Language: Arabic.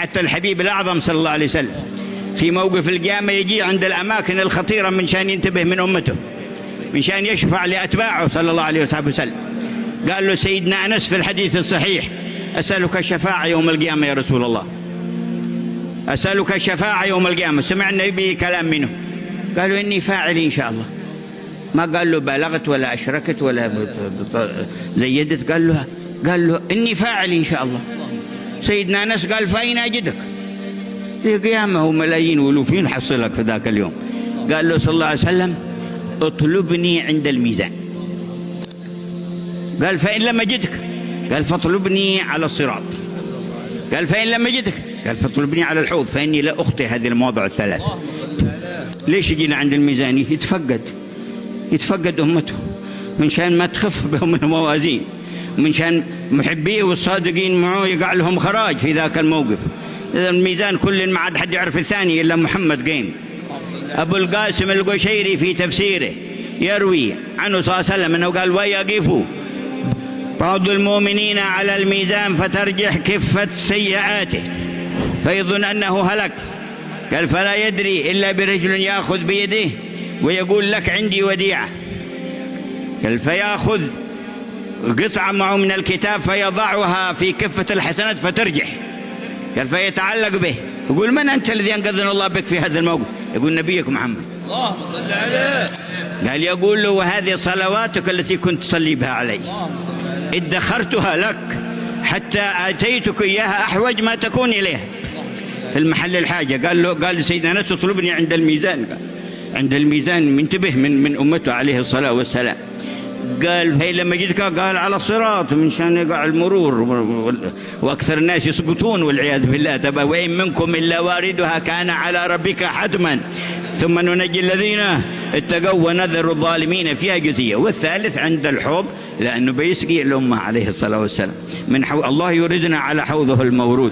حتى الحبيب الأعظم صلى الله عليه وسلم في موقف القيامة يجي عند الأماكن الخطيرة من شان ينتبه من أمته، من شان يشفع لأتباعه صلى الله عليه وسلم. قال له سيدنا أنس في الحديث الصحيح: أسألك الشفاعة يوم القيامة يا رسول الله، أسألك الشفاعة يوم القيامة. سمع النبي كلام منه، قالوا إني فاعل إن شاء الله. ما قال له بلغت ولا أشركت ولا زيدت، قال له إني فاعل إن شاء الله. سيدنا أنس قال: فأين أجدك؟ القيامة وملايين والوفين حصلك في ذاك اليوم. قال له صلى الله عليه وسلم: اطلبني عند الميزان. قال: فإن لم أجدك؟ قال: فاطلبني على الصراط. قال: فإن لم أجدك؟ قال: فاطلبني على الحوض، فإني لا أخطئ هذه المواضع الثلاث. ليش يجينا عند الميزان؟ يتفقد أمته من شان ما تخف بهم الموازين، من شان محبيه والصادقين معه يقع لهم خراج في ذاك الموقف. إذا الميزان كل ما عاد حد يعرف الثاني إلا محمد قيم. أبو القاسم القشيري في تفسيره يروي عنه صلى الله عليه وسلم أنه قال: ويقف بعض المؤمنين على الميزان فترجح كفة سيئاته فيظن أنه هلك. قال: فلا يدري إلا برجل يأخذ بيده ويقول: لك عندي وديعة. قال: فيأخذ قطعة معه من الكتاب فيضعها في كفة الحسنات فترجح. قال: فيتعلق به، يقول: من أنت الذي أنقذنا الله بك في هذا الموقف؟ يقول: نبيك محمد. الله صلى عليه. قال: يقول له: وهذه صلواتك التي كنت تصلي بها علي، ادخرتها لك حتى آتيتك إياها أحوج ما تكون إليها في المحل الحاجة. قال سيدنا أنس: تطلبني عند الميزان. عند الميزان منتبه من أمته عليه الصلاة والسلام. قال: فإن لم يجدك؟ قال: على الصراط، من شان يقع المرور وأكثر الناس يسقطون والعياذ بالله. وإن منكم إلا واردها كان على ربك حتما ثم ننجي الذين اتقوا ونذر الظالمين فيها جثيا. والثالث عند الحوض، لأنه بيسقي الأمة عليه الصلاة والسلام من الله يردنا على حوضه المورود.